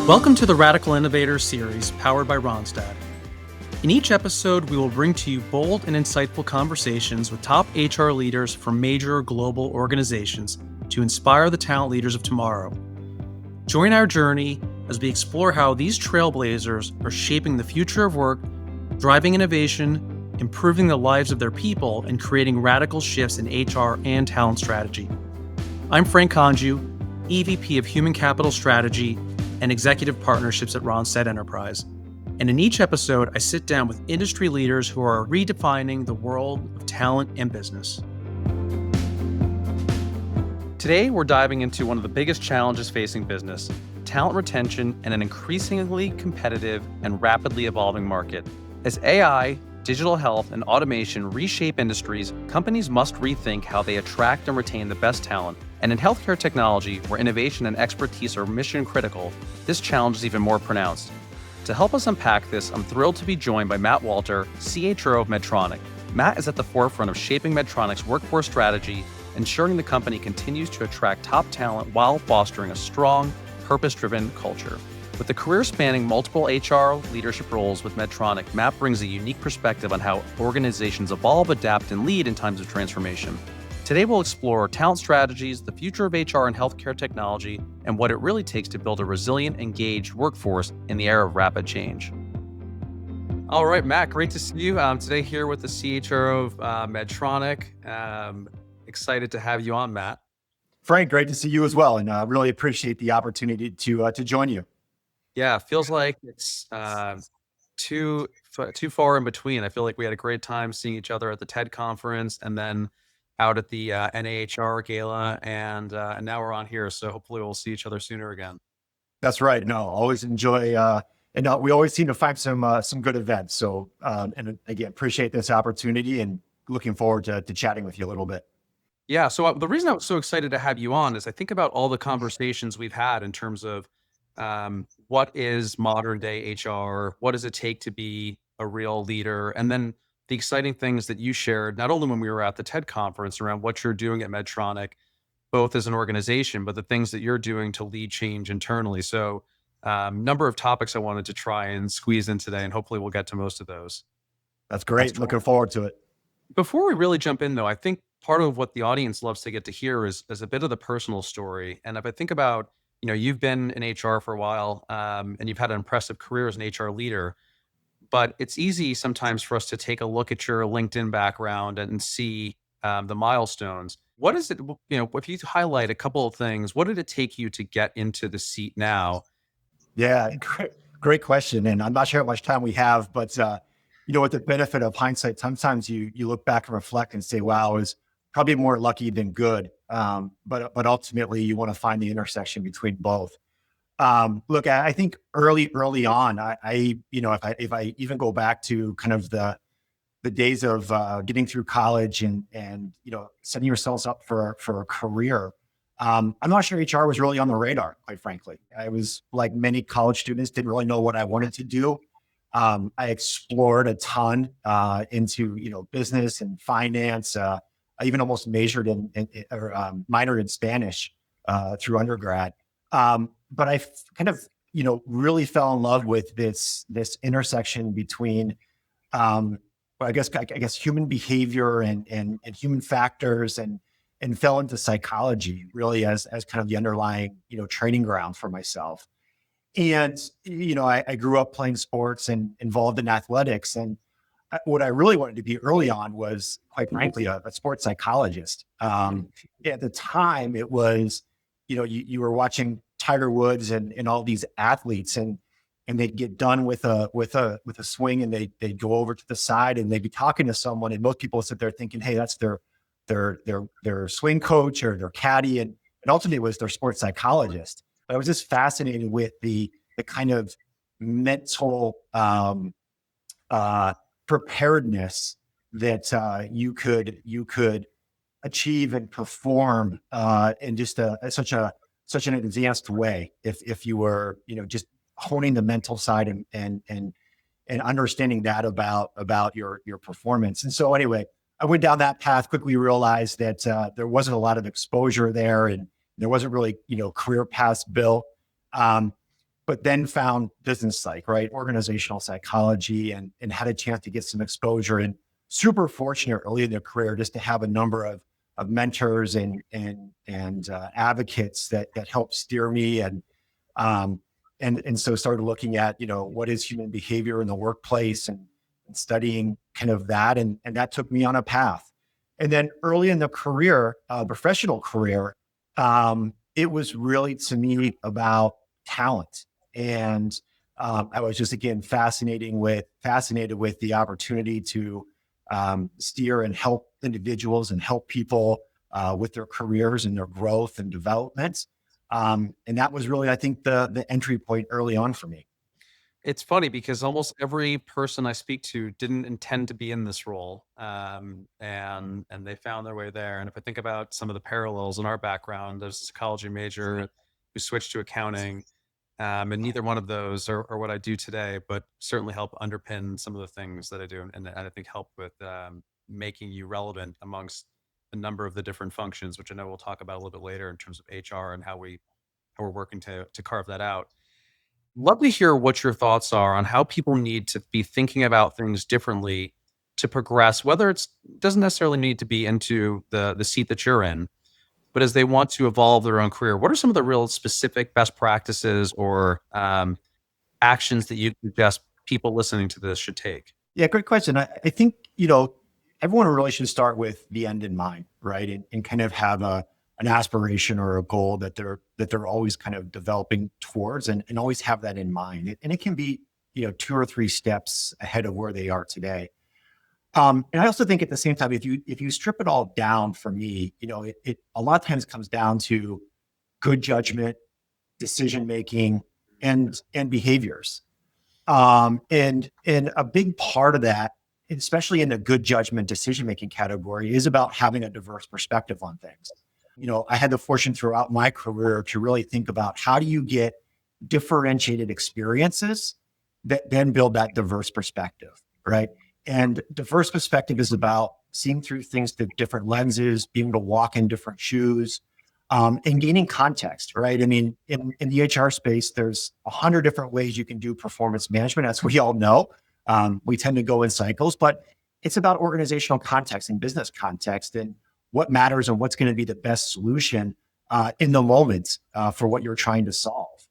Welcome to the Radical Innovator series powered by Ronstadt. In each episode, we will bring to you bold and insightful conversations with top HR leaders from major global organizations to inspire the talent leaders of tomorrow. Join our journey as we explore how these trailblazers are shaping the future of work, driving innovation, improving the lives of their people, and creating radical shifts in HR and talent strategy. I'm Frank Congiu, EVP of Human Capital Strategy and Executive Partnerships at Ronstadt Enterprise. And in each episode, I sit down with industry leaders who are redefining the world of talent and business. Today, we're diving into one of the biggest challenges facing business, talent retention in an increasingly competitive and rapidly evolving market. As AI, digital health, and automation reshape industries, companies must rethink how they attract and retain the best talent. And in healthcare technology, where innovation and expertise are mission critical, this challenge is even more pronounced. To help us unpack this, I'm thrilled to be joined by Matt Walter, CHRO of Medtronic. Matt is at the forefront of shaping Medtronic's workforce strategy, ensuring the company continues to attract top talent while fostering a strong, purpose-driven culture. With a career spanning multiple HR leadership roles with Medtronic, Matt brings a unique perspective on how organizations evolve, adapt, and lead in times of transformation. Today, we'll explore talent strategies, the future of HR and healthcare technology, and what it really takes to build a resilient, engaged workforce in the era of rapid change. All right, Matt, great to see you. Today here with the CHRO of Medtronic. Excited to have you on, Matt. Frank, great to see you as well, and really appreciate the opportunity to join you. Yeah, feels like it's too far in between. I feel like we had a great time seeing each other at the TED conference, and then out at the NAHR gala, and now we're on here. So hopefully we'll see each other sooner again. That's right. No, always enjoy, and we always seem to find some good events. So, and again, appreciate this opportunity and looking forward to chatting with you a little bit. Yeah. So the reason I was so excited to have you on is I think about all the conversations we've had in terms of what is modern day HR, what does it take to be a real leader, and then the exciting things that you shared, not only when we were at the TED conference around what you're doing at Medtronic, both as an organization, but the things that you're doing to lead change internally. So number of topics I wanted to try and squeeze in today, and hopefully we'll get to most of those. That's great. Looking forward to it. Before we really jump in, though, I think part of what the audience loves to get to hear is a bit of the personal story. And if I think about, you've been in HR for a while, and you've had an impressive career as an HR leader, but it's easy sometimes for us to take a look at your LinkedIn background and see the milestones. What is it, if you highlight a couple of things, what did it take you to get into the seat now? Yeah, great question. And I'm not sure how much time we have, but with the benefit of hindsight, sometimes you look back and reflect and say, wow, I was probably more lucky than good. But ultimately you want to find the intersection between both. Look, I think early on, if I even go back to kind of the days of getting through college and setting yourselves up for a career, I'm not sure HR was really on the radar, quite frankly. I was like many college students, didn't really know what I wanted to do. I explored a ton into business and finance. I even almost majored minored in Spanish through undergrad. But I kind of, really fell in love with this intersection between, I guess human behavior and human factors and fell into psychology really as kind of the underlying, training ground for myself. And, I grew up playing sports and involved in athletics. And what I really wanted to be early on was, quite frankly, a sports psychologist. At the time, it was, you were watching Tiger Woods and all these athletes, and they'd get done with a swing, and they'd go over to the side and they'd be talking to someone, and most people sit there thinking, hey, that's their swing coach or their caddy, and ultimately it was their sports psychologist. But I was just fascinated with the kind of mental preparedness that you could achieve and perform in just such an advanced way if you were just honing the mental side and understanding that about your performance. And so anyway, I went down that path, quickly realized that there wasn't a lot of exposure there, and there wasn't really career paths built. but then found business psych, right? Organizational psychology, and had a chance to get some exposure, and super fortunate early in their career just to have a number of mentors and advocates that helped steer me. Um, and so started looking at, what is human behavior in the workplace, and studying kind of that. And that took me on a path. And then early in the career, professional career, it was really to me about talent. And I was just, again, fascinated with the opportunity to steer and help individuals and help people with their careers and their growth and development. And that was really, I think, the entry point early on for me. It's funny because almost every person I speak to didn't intend to be in this role, and they found their way there. And if I think about some of the parallels in our background, there's a psychology major who switched to accounting, and neither one of those are what I do today, but certainly help underpin some of the things that I do, and I think help with making you relevant amongst a number of the different functions, which I know we'll talk about a little bit later in terms of HR and how we're working to carve that out. Love to hear what your thoughts are on how people need to be thinking about things differently to progress, whether it's doesn't necessarily need to be into the seat that you're in, but as they want to evolve their own career. What are some of the real specific best practices or actions that you suggest people listening to this should take? Yeah, great question. I think, everyone really should start with the end in mind, right? And kind of have an aspiration or a goal that they're always kind of developing towards, and always have that in mind. And it can be, two or three steps ahead of where they are today. And I also think at the same time, if you strip it all down for me, it a lot of times comes down to good judgment, decision making, and behaviors. And a big part of that, especially in the good judgment decision making category, is about having a diverse perspective on things. I had the fortune throughout my career to really think about how do you get differentiated experiences that then build that diverse perspective, right? And diverse perspective is about seeing through things through different lenses, being able to walk in different shoes, and gaining context, right? I mean, in the HR space, there's 100 different ways you can do performance management, as we all know. We tend to go in cycles, but it's about organizational context and business context, and what matters and what's going to be the best solution in the moment for what you're trying to solve.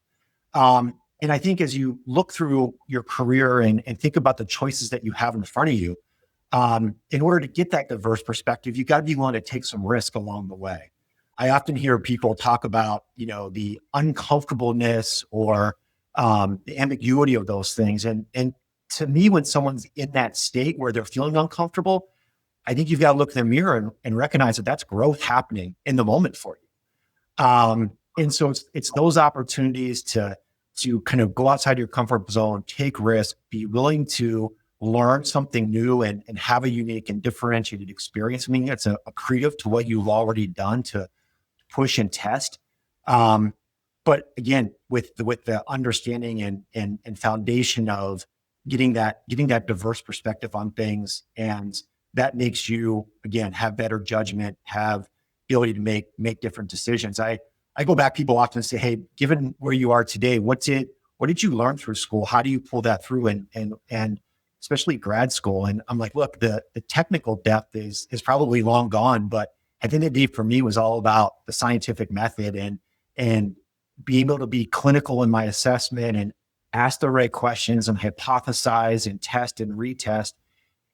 And I think as you look through your career and think about the choices that you have in front of you, in order to get that diverse perspective, you got to be willing to take some risk along the way. I often hear people talk about, the uncomfortableness or the ambiguity of those things. And to me, when someone's in that state where they're feeling uncomfortable, I think you've got to look in the mirror and recognize that that's growth happening in the moment for you. And so it's those opportunities to kind of go outside your comfort zone, take risks, be willing to learn something new, and have a unique and differentiated experience. I mean, it's a accretive to what you've already done to push and test. But again, with the understanding and foundation of getting that diverse perspective on things, and that makes you, again, have better judgment, have ability to make different decisions. I go back, people often say, hey, given where you are today, what did you learn through school? How do you pull that through? And especially grad school. And I'm like, look, the technical depth is probably long gone, but I think the day for me was all about the scientific method, and being able to be clinical in my assessment and ask the right questions and hypothesize and test and retest,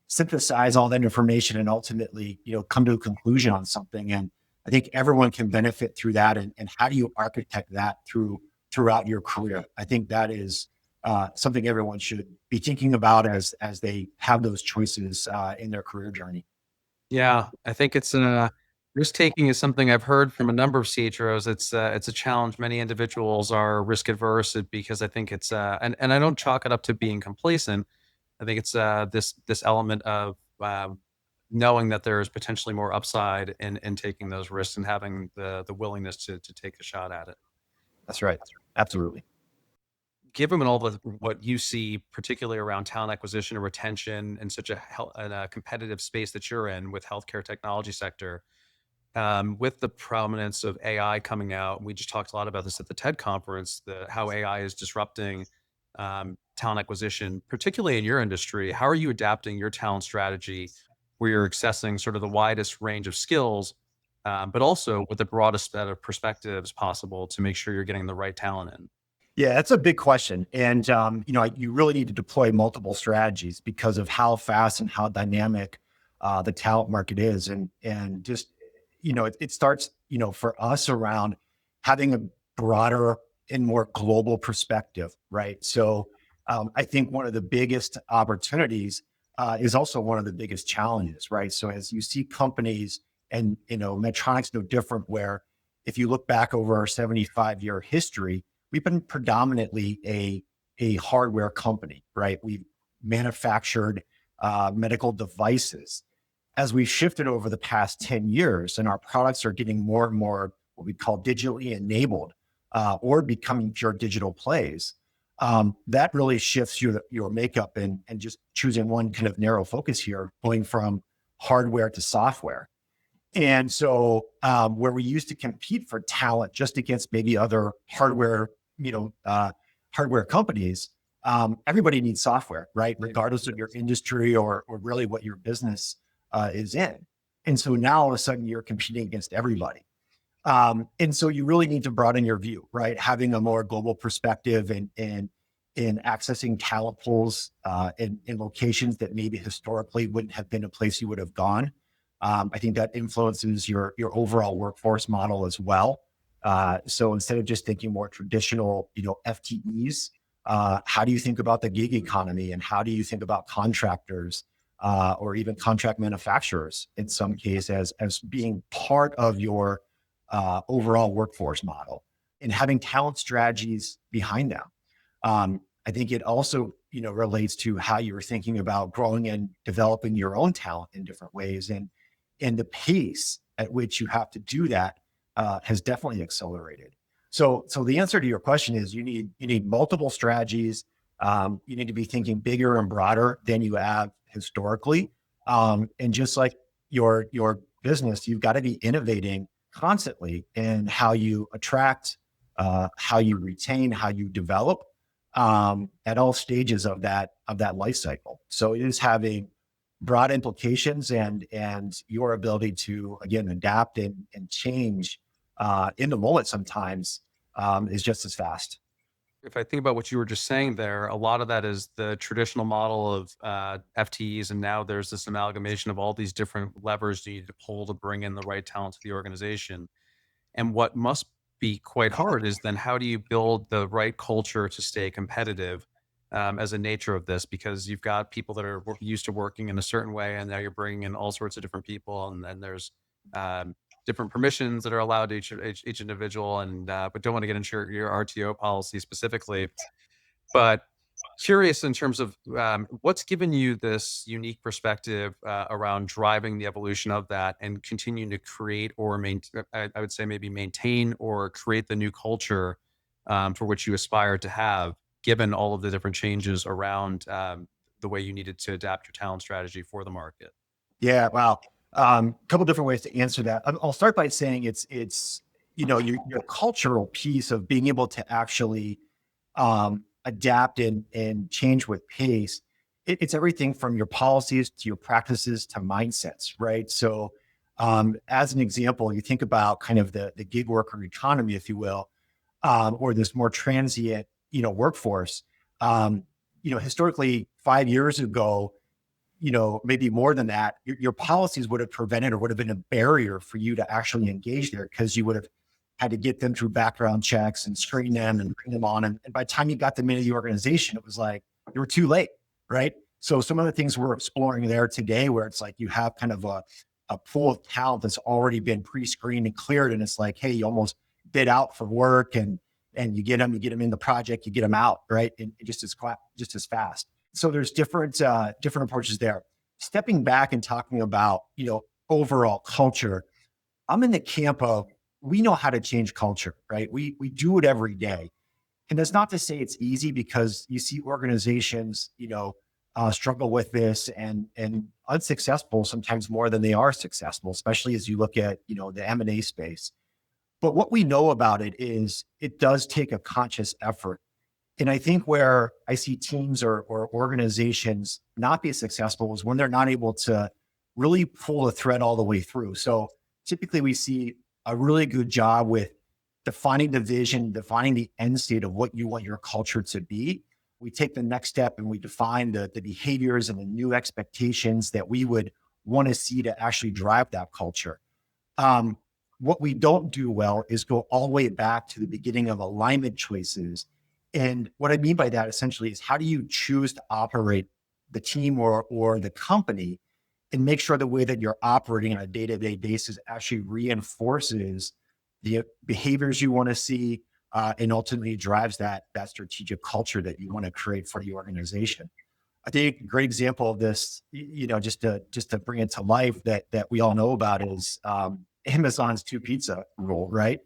synthesize all that information, and ultimately, come to a conclusion on something. And I think everyone can benefit through that. And how do you architect that throughout your career? I think that is something everyone should be thinking about as they have those choices in their career journey. Yeah, I think it's risk taking is something I've heard from a number of CHROs. It's a challenge. Many individuals are risk adverse because I think it's and I don't chalk it up to being complacent. I think it's this element of knowing that there is potentially more upside in taking those risks and having the willingness to take a shot at it. That's right. Absolutely. Given all the what you see, particularly around talent acquisition and retention in such a competitive space that you're in with healthcare technology sector, with the prominence of AI coming out, we just talked a lot about this at the TED conference, how AI is disrupting talent acquisition, particularly in your industry. How are you adapting your talent strategy where you're accessing sort of the widest range of skills, but also with the broadest set of perspectives possible to make sure you're getting the right talent in? Yeah, that's a big question. And, you really need to deploy multiple strategies because of how fast and how dynamic the talent market is. And just, it starts, for us around having a broader and more global perspective, right? So I think one of the biggest opportunities is also one of the biggest challenges, right? So as you see companies and, Medtronic's no different, where if you look back over our 75-year history, we've been predominantly a hardware company, right? We've manufactured medical devices. As we shifted over the past 10 years and our products are getting more and more what we call digitally enabled or becoming pure digital plays, that really shifts your makeup and just choosing one kind of narrow focus here, going from hardware to software. And so, where we used to compete for talent just against maybe other hardware, you know, uh, hardware companies, everybody needs software, right? Regardless of your industry or really what your business is in. And so now all of a sudden you're competing against everybody. And so you really need to broaden your view, right? Having a more global perspective and in accessing talent pools in locations that maybe historically wouldn't have been a place you would have gone. I think that influences your overall workforce model as well. So instead of just thinking more traditional, FTEs, how do you think about the gig economy and how do you think about contractors or even contract manufacturers in some case as being part of your overall workforce model and having talent strategies behind them. I think it also, relates to how you're thinking about growing and developing your own talent in different ways, and the pace at which you have to do that has definitely accelerated. So the answer to your question is you need multiple strategies. You need to be thinking bigger and broader than you have historically. And just like your business, you've got to be innovating constantly in how you attract, how you retain, how you develop at all stages of that life cycle. So it is having broad implications and your ability to again adapt and change in the moment sometimes is just as fast. If I think about what you were just saying there, a lot of that is the traditional model of FTEs, and now there's this amalgamation of all these different levers you need to pull to bring in the right talent to the organization. And what must be quite hard is then how do you build the right culture to stay competitive as a nature of this? Because you've got people that are used to working in a certain way, and now you're bringing in all sorts of different people, and then there's different permissions that are allowed to each individual. And but don't want to get into your RTO policy specifically. But curious in terms of what's given you this unique perspective around driving the evolution of that and continuing to create or maintain, I would say maybe maintain or create the new culture for which you aspire to have, given all of the different changes around the way you needed to adapt your talent strategy for the market. Yeah, wow. A couple different ways to answer that. I'll start by saying it's your cultural piece of being able to actually adapt and change with pace. It's everything from your policies to your practices to mindsets, right? So, as an example, you think about kind of the gig worker economy, if you will, or this more transient, workforce. Historically, 5 years ago, maybe more than that, your policies would have prevented or would have been a barrier for you to actually engage there because you would have had to get them through background checks and screen them and bring them on. And by the time you got them into the organization, it was like you were too late, right? So some of the things we're exploring there today, where it's like you have kind of a pool of talent that's already been pre-screened and cleared, and it's like, hey, you almost bid out for work and you get them in the project, you get them out, right? And just as fast. So there's different approaches there. Stepping back and talking about, overall culture, I'm in the camp of we know how to change culture, right? We do it every day. And that's not to say it's easy because you see organizations, struggle with this and unsuccessful sometimes more than they are successful, especially as you look at, the M&A space. But what we know about it is it does take a conscious effort. And I think where I see teams or organizations not be successful is when they're not able to really pull the thread all the way through. So typically we see a really good job with defining the vision, defining the end state of what you want your culture to be. We take the next step and we define the behaviors and the new expectations that we would want to see to actually drive that culture. Um, what we don't do well is go all the way back to the beginning of alignment choices. And what I mean by that essentially is how do you choose to operate the team or the company and make sure the way that you're operating on a day-to-day basis actually reinforces the behaviors you want to see, and ultimately drives that strategic culture that you want to create for the organization. I think a great example of this, just to bring it to life that we all know about is Amazon's two pizza rule, right?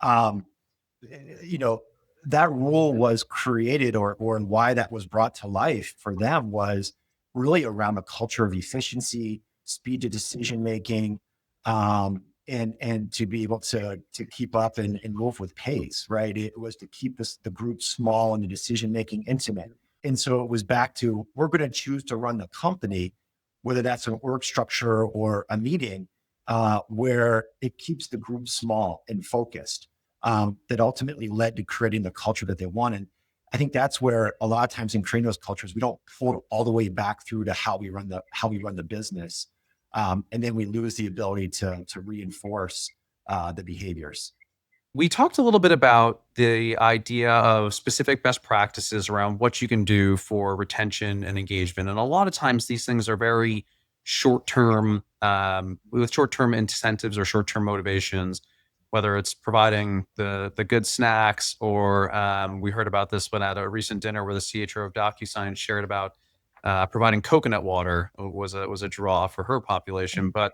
Um, you know, that rule was created or why that was brought to life for them was really around a culture of efficiency, speed to decision making, and to be able to keep up and move with pace, right? It was to keep the group small and the decision making intimate. And so it was back to we're going to choose to run the company, whether that's an org structure or a meeting, where it keeps the group small and focused, that ultimately led to creating the culture that they want. And I think that's where a lot of times in creating those cultures, we don't pull it all the way back through to how we run the business, and then we lose the ability to reinforce the behaviors. We talked a little bit about the idea of specific best practices around what you can do for retention and engagement. And a lot of times these things are very short term, with short term incentives or short term motivations, whether it's providing the good snacks or we heard about this one at a recent dinner where the CHRO of DocuSign shared about providing coconut water was a draw for her population. But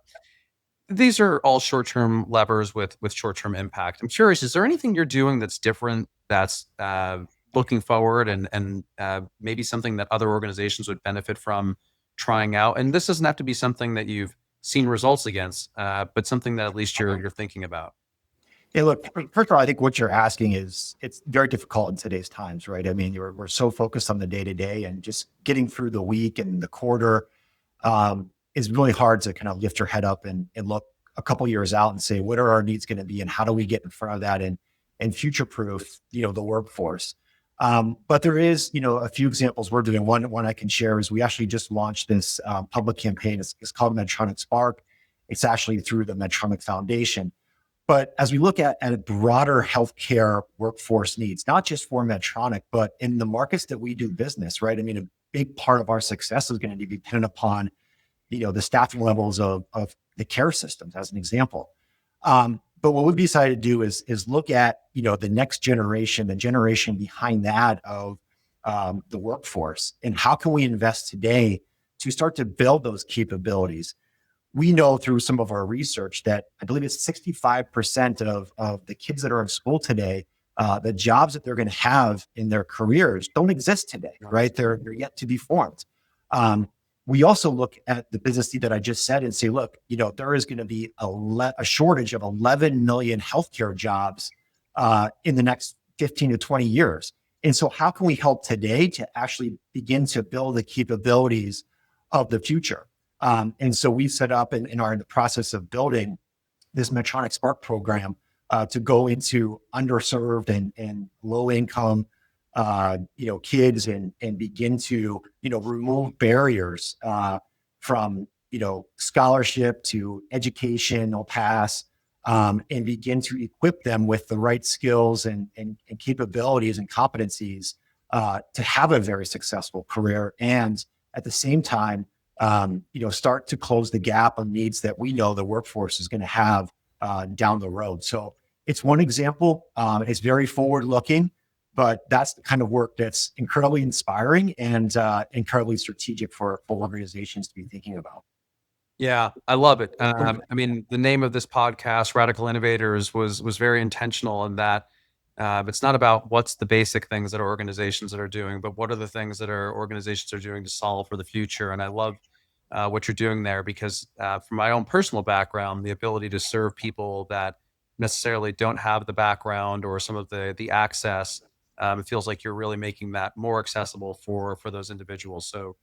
these are all short-term levers with short-term impact. I'm curious, is there anything you're doing that's different that's looking forward and maybe something that other organizations would benefit from trying out? And this doesn't have to be something that you've seen results against, but something that at least you're thinking about. Hey, look, first of all, I think what you're asking is it's very difficult in today's times, right? I mean, we're so focused on the day to day and just getting through the week and the quarter, is really hard to kind of lift your head up and look a couple years out and say, what are our needs going to be and how do we get in front of that and future proof, the workforce. But there is, a few examples we're doing. One I can share is we actually just launched this public campaign. It's called Medtronic Spark. It's actually through the Medtronic Foundation. But as we look at a broader healthcare workforce needs, not just for Medtronic, but in the markets that we do business, right? I mean, a big part of our success is going to be dependent upon, the staffing levels of the care systems, as an example. But what we've decided to do is look at, the next generation, the generation behind that of the workforce, and how can we invest today to start to build those capabilities. We know through some of our research that I believe it's 65% of the kids that are in school today, the jobs that they're going to have in their careers don't exist today, right? They're yet to be formed. We also look at the business need that I just said and say, look, there is going to be a shortage of 11 million healthcare jobs in the next 15 to 20 years. And so how can we help today to actually begin to build the capabilities of the future? And so we set up and are in the process of building this Medtronic Spark program to go into underserved and low income, kids and begin to, remove barriers from, scholarship to educational paths, and begin to equip them with the right skills and capabilities and competencies to have a very successful career. And at the same time, start to close the gap on needs that we know the workforce is going to have down the road. So it's one example. It's very forward looking, but that's the kind of work that's incredibly inspiring and incredibly strategic for organizations to be thinking about. Yeah, I love it. I mean, the name of this podcast, Radical Innovators, was very intentional in that it's not about what's the basic things that organizations that are doing, but what are the things that our organizations are doing to solve for the future. And I love what you're doing there, because from my own personal background, the ability to serve people that necessarily don't have the background or some of the access, it feels like you're really making that more accessible for those individuals. So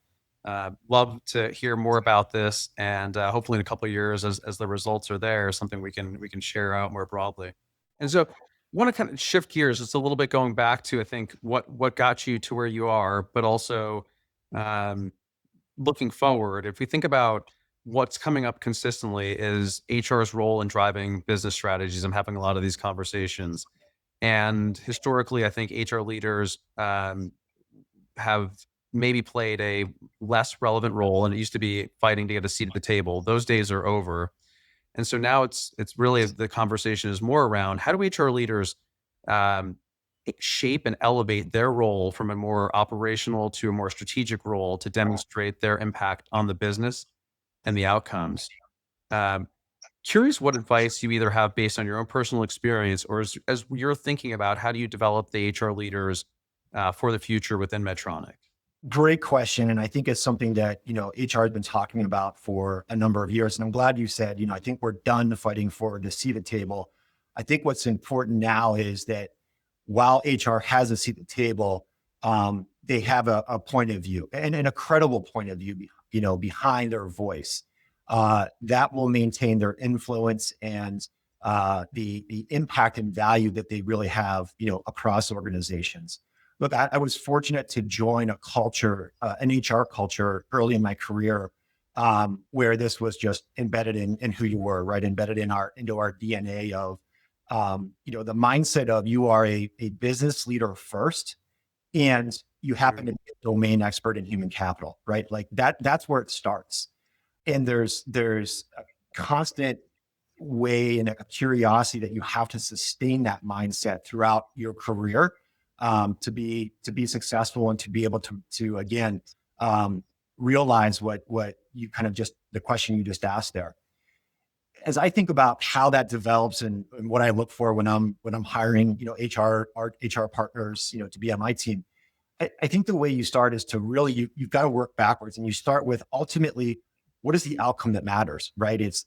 love to hear more about this, and hopefully in a couple of years, as the results are there, something we can share out more broadly. And so, want to kind of shift gears just a little bit, going back to I think what got you to where you are, but also um, looking forward. If we think about what's coming up consistently is HR's role in driving business strategies. I'm having a lot of these conversations, and historically, I think HR leaders have maybe played a less relevant role, and it used to be fighting to get a seat at the table. Those days are over. And so now it's really the conversation is more around how do HR leaders um, shape and elevate their role from a more operational to a more strategic role to demonstrate their impact on the business and the outcomes. Um, Curious what advice you either have based on your own personal experience, or as you're thinking about how do you develop the HR leaders for the future within Medtronic. Great question. And I think it's something that, HR has been talking about for a number of years. And I'm glad you said, I think we're done fighting for the seat at the table. I think what's important now is that while HR has a seat at the table, they have a point of view and a credible point of view, behind their voice that will maintain their influence and the impact and value that they really have, across organizations. Look, I was fortunate to join a culture, an HR culture early in my career, where this was just embedded in who you were, right? Embedded into our DNA of, the mindset of you are a business leader first, and you happen to be a domain expert in human capital, right? Like that's where it starts. And there's a constant way and a curiosity that you have to sustain that mindset throughout your career, to be successful and to be able to again realize what you kind of just the question you just asked there. As I think about how that develops and what I look for when I'm hiring, HR partners, to be on my team, I think the way you start is to really you've got to work backwards, and you start with ultimately what is the outcome that matters, right? It's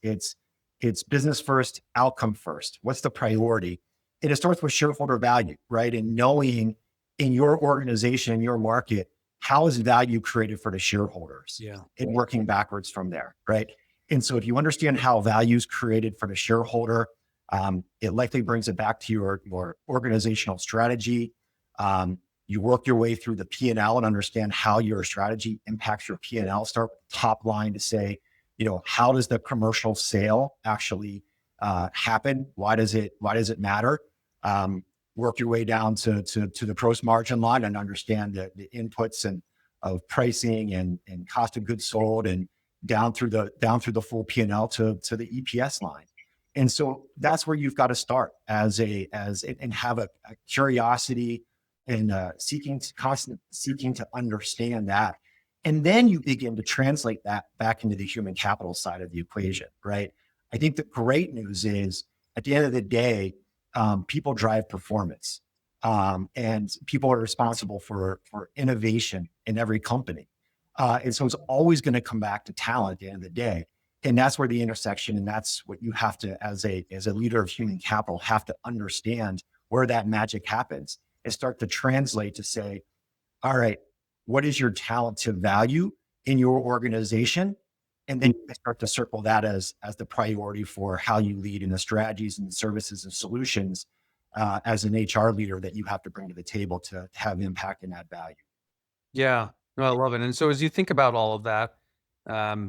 business first, outcome first. What's the priority? And it starts with shareholder value, right? And knowing in your organization, your market, how is value created for the shareholders, Yeah. and working backwards from there, right? And so if you understand how value is created for the shareholder, it likely brings it back to your organizational strategy. You work your way through the P&L and understand how your strategy impacts your P&L. Start with the top line to say, how does the commercial sale actually happen? Why does it matter? Work your way down to the gross margin line and understand the inputs and of pricing and cost of goods sold, and down through the full P&L to the EPS line. And so that's where you've got to start and have a curiosity and constant seeking to understand that. And then you begin to translate that back into the human capital side of the equation, right? I think the great news is at the end of the day, people drive performance, and people are responsible for innovation in every company. And so it's always going to come back to talent at the end of the day. And that's where the intersection, and that's what you have to, as a leader of human capital, have to understand where that magic happens and start to translate to say, all right, what is your talent to value in your organization? And then you start to circle that as the priority for how you lead in the strategies and services and solutions, as an HR leader that you have to bring to the table to have impact and add value. Yeah, no, I love it. And so as you think about all of that,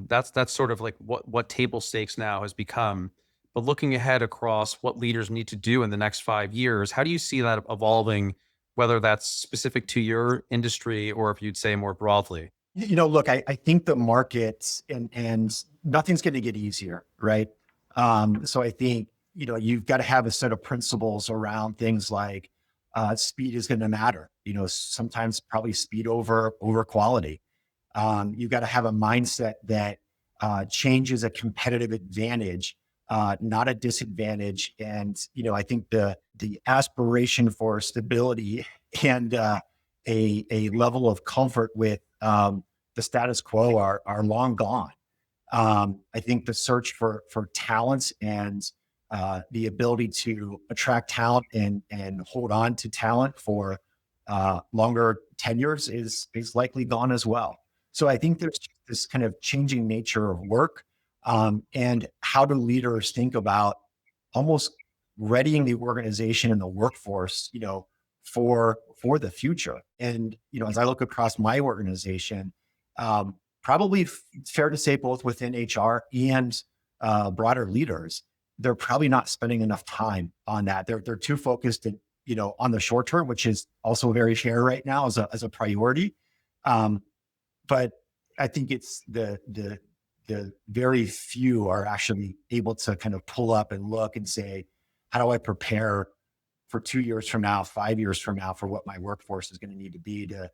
that's sort of like what table stakes now has become. But looking ahead across what leaders need to do in the next 5 years, how do you see that evolving? Whether that's specific to your industry or if you'd say more broadly. Look, I think the market and nothing's going to get easier, right? So I think, you've got to have a set of principles around things like speed is going to matter. Sometimes probably speed over quality. You've got to have a mindset that change is a competitive advantage, not a disadvantage. And I think the aspiration for stability and a level of comfort with the status quo are long gone. I think the search for talent and the ability to attract talent and hold on to talent for longer tenures is likely gone as well. So I think there's this kind of changing nature of work, and how do leaders think about almost readying the organization and the workforce, for the future. And as I look across my organization, probably fair to say both within HR and broader leaders, they're probably not spending enough time on that. They're too focused on the short term, which is also very fair right now as a priority. Um, but I think it's the very few are actually able to kind of pull up and look and say, how do I prepare for 2 years from now, 5 years from now, for what my workforce is going to need to be to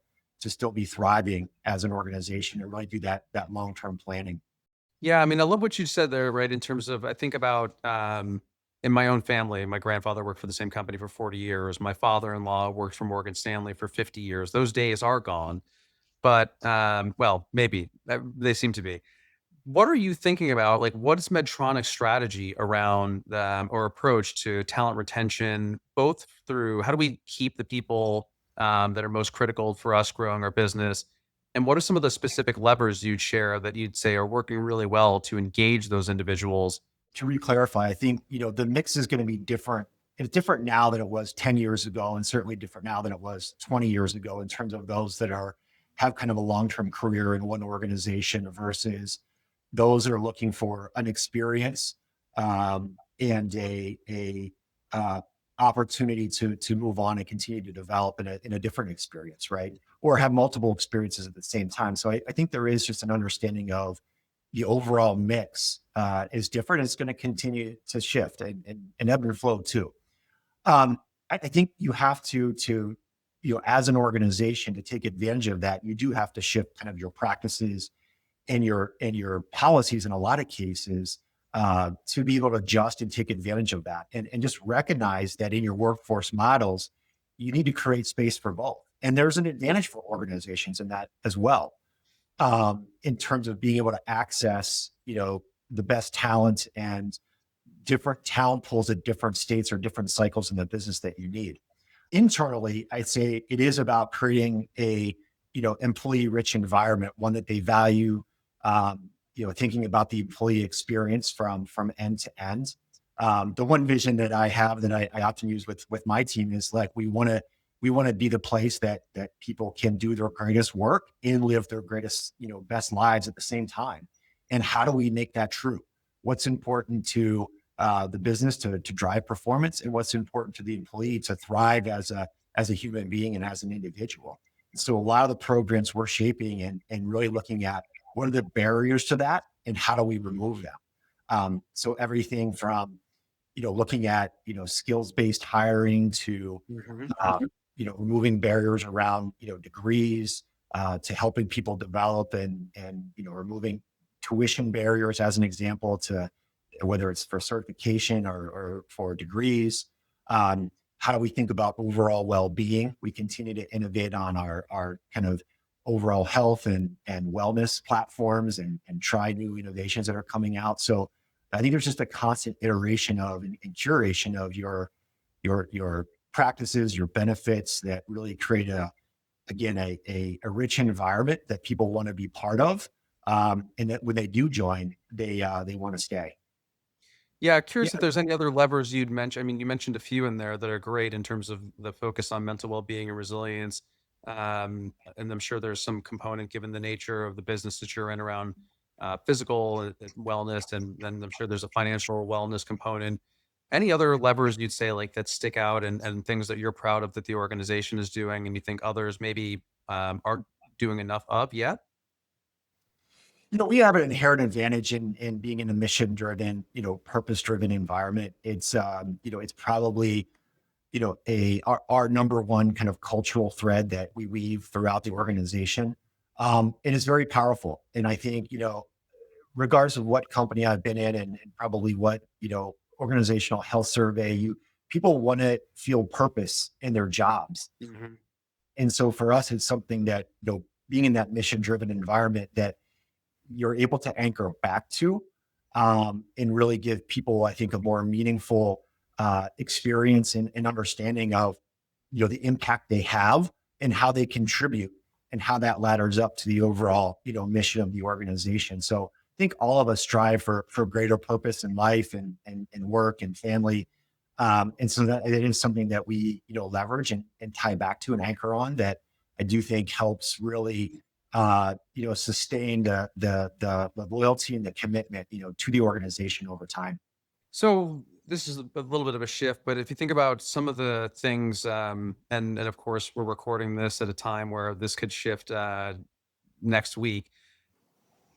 still be thriving as an organization and really do that long-term planning. Yeah, I mean, I love what you said there, right? In terms of, I think about in my own family, my grandfather worked for the same company for 40 years. My father-in-law worked for Morgan Stanley for 50 years. Those days are gone, but well, maybe they seem to be. What are you thinking about? Like, what is Medtronic's strategy around or approach to talent retention, both through how do we keep the people that are most critical for us growing our business? And what are some of the specific levers you'd share that you'd say are working really well to engage those individuals? To re-clarify, I think, the mix is going to be different. It's different now than it was 10 years ago, and certainly different now than it was 20 years ago in terms of those that have kind of a long-term career in one organization versus those that are looking for an experience, and a opportunity to move on and continue to develop in a different experience, right? Or have multiple experiences at the same time. So I think there is just an understanding of the overall mix is different. It's going to continue to shift and ebb and flow too. I think you have to, as an organization, to take advantage of that, you do have to shift kind of your practices and your policies in a lot of cases, to be able to adjust and take advantage of that, and just recognize that in your workforce models, you need to create space for both. And there's an advantage for organizations in that as well, in terms of being able to access, the best talent and different talent pools at different states or different cycles in the business that you need. Internally, I'd say it is about creating a, employee rich environment, one that they value, thinking about the employee experience from end to end. The one vision that I have that I often use with my team is like, we want to be the place that people can do their greatest work and live their greatest, best lives at the same time. And how do we make that true? What's important to the business to drive performance, and what's important to the employee to thrive as a human being and as an individual. So a lot of the programs we're shaping and really looking at what are the barriers to that and how do we remove them. So everything from looking at skills based hiring to Mhm. removing barriers around degrees, to helping people develop and removing tuition barriers as an example, to whether it's for certification or for degrees. How do we think about overall well-being? We continue to innovate on our kind of overall health and wellness platforms and try new innovations that are coming out. So I think there's just a constant iteration of and curation of your practices, your benefits that really create again a rich environment that people want to be part of, and that when they do join, they want to stay. Yeah, curious if there's any other levers you'd mention. I mean, you mentioned a few in there that are great in terms of the focus on mental well-being and resilience. And I'm sure there's some component, given the nature of the business that you're in, around physical wellness, and then I'm sure there's a financial wellness component. Any other levers you'd say like that stick out, and things that you're proud of that the organization is doing, and you think others maybe aren't doing enough of yet? We have an inherent advantage in being in a mission driven, purpose driven environment. It's probably, our number one kind of cultural thread that we weave throughout the organization. It is very powerful. And I think, regardless of what company I've been in and probably what, organizational health survey, people want to feel purpose in their jobs. Mhm. And so for us, it's something that, being in that mission driven environment, that you're able to anchor back to, and really give people, I think, a more meaningful experience and understanding of, the impact they have and how they contribute and how that ladders up to the overall, mission of the organization. So I think all of us strive for greater purpose in life and work and family. And so that it is something that we, leverage and tie back to and anchor on, that I do think helps really, sustain the loyalty and the commitment, to the organization over time. So this is a little bit of a shift, but if you think about some of the things, and of course we're recording this at a time where this could shift next week.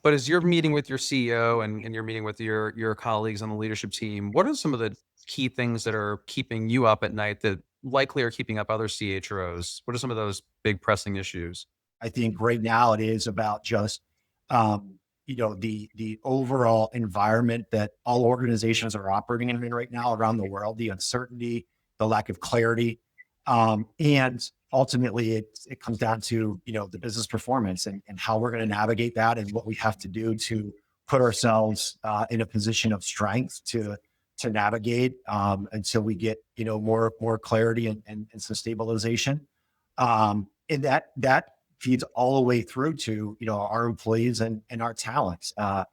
But as you're meeting with your CEO and you're meeting with your colleagues on the leadership team, what are some of the key things that are keeping you up at night that likely are keeping up other CHROs? What are some of those big pressing issues? I think right now it is about just, the overall environment that all organizations are operating in right now around the world, the uncertainty, the lack of clarity, and ultimately it comes down to, the business performance and how we're going to navigate that and what we have to do to put ourselves in a position of strength to navigate until we get, more clarity and some stabilization. And that feeds all the way through to, our employees and our talents. The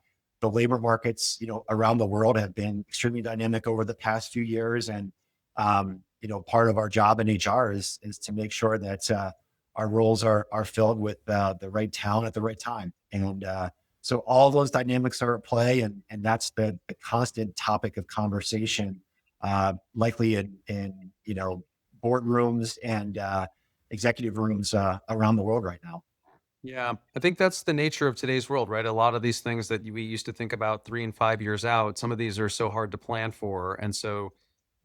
labor markets, around the world have been extremely dynamic over the past few years. And, part of our job in HR is to make sure that our roles are filled with the right talent at the right time. And so all those dynamics are at play, and that's the constant topic of conversation, likely in boardrooms and executive rooms around the world right now. Yeah, I think that's the nature of today's world, right? A lot of these things that we used to think about 3 and 5 years out, some of these are so hard to plan for. And so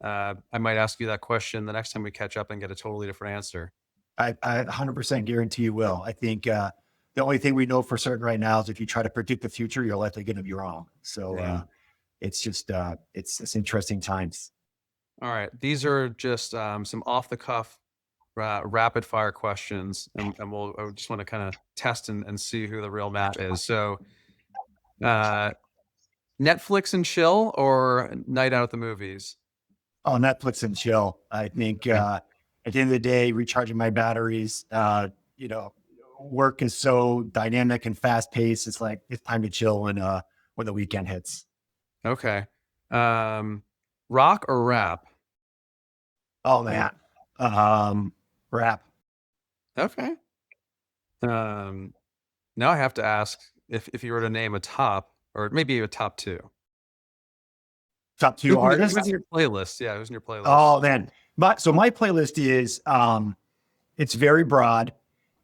I might ask you that question the next time we catch up and get a totally different answer. I 100% guarantee you will. I think the only thing we know for certain right now is if you try to predict the future, you're likely going to be wrong. So Yeah. it's just it's interesting times. All right. These are just some off the cuff, rapid fire questions. And I just want to kind of test and see who the real Matt is. So, uh, Netflix and chill or night out at the movies? Oh, Netflix and chill. I think Okay. at the end of the day, recharging my batteries. Work is so dynamic and fast paced. It's like it's time to chill when the weekend hits. Okay. Um, Rock or rap? Oh man, rap. Okay. Um, Now I have to ask if you were to name a top or maybe a top two. Top Who's two in artists. your playlist? Yeah, who's in your playlist? Oh man, my playlist is it's very broad,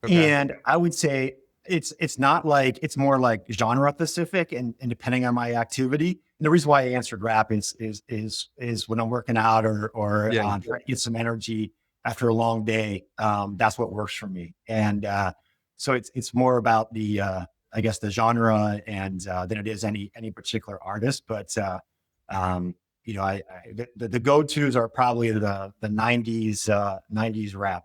Okay. and I would say it's not like it's more like genre specific and depending on my activity. And the reason why I answered rap is when I'm working out or Yeah. trying to get some energy after a long day. That's what works for me, and so it's more about the I guess the genre and than it is any particular artist, but. Um, the go-tos are probably the '90s rap.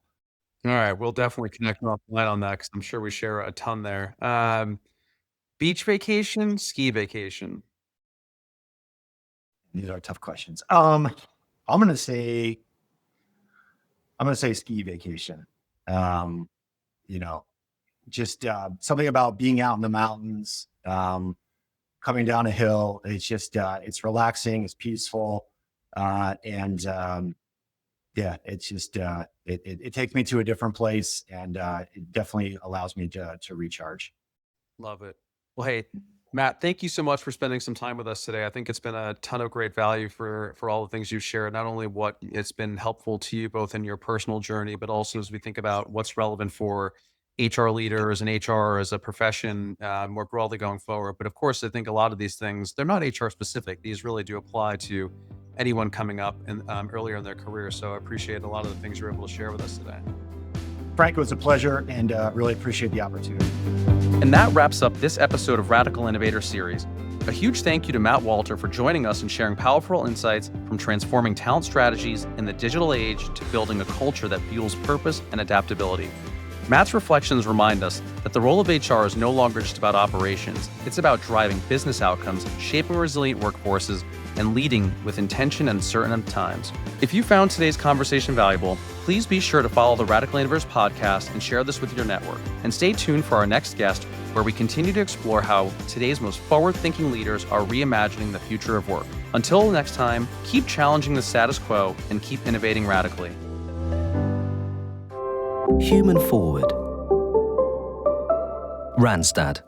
All right, we'll definitely connect offline on that because I'm sure we share a ton there. Beach vacation, ski vacation. These are tough questions. I'm gonna say ski vacation. Um, you know, just something about being out in the mountains, coming down a hill. It's just it's relaxing, it's peaceful, and yeah, it's just it takes me to a different place, and it definitely allows me to recharge. Love it. Well, hey, Matt, thank you so much for spending some time with us today. I think it's been a ton of great value for all the things you've shared, not only what it's been helpful to you both in your personal journey, but also as we think about what's relevant for HR leaders and HR as a profession more broadly going forward. But of course, I think a lot of these things, they're not HR specific. These really do apply to anyone coming up and earlier in their career. So I appreciate a lot of the things you're able to share with us today. Frank, it was a pleasure, and really appreciate the opportunity. And that wraps up this episode of Radical Innovator Series. A huge thank you to Matt Walter for joining us and sharing powerful insights from transforming talent strategies in the digital age to building a culture that fuels purpose and adaptability. Matt's reflections remind us that the role of HR is no longer just about operations. It's about driving business outcomes, shaping resilient workforces, and leading with intention and certain times. If you found today's conversation valuable, please be sure to follow the Radical Innovators podcast and share this with your network. And stay tuned for our next guest, where we continue to explore how today's most forward-thinking leaders are reimagining the future of work. Until next time, keep challenging the status quo and keep innovating radically. Human Forward. Randstad.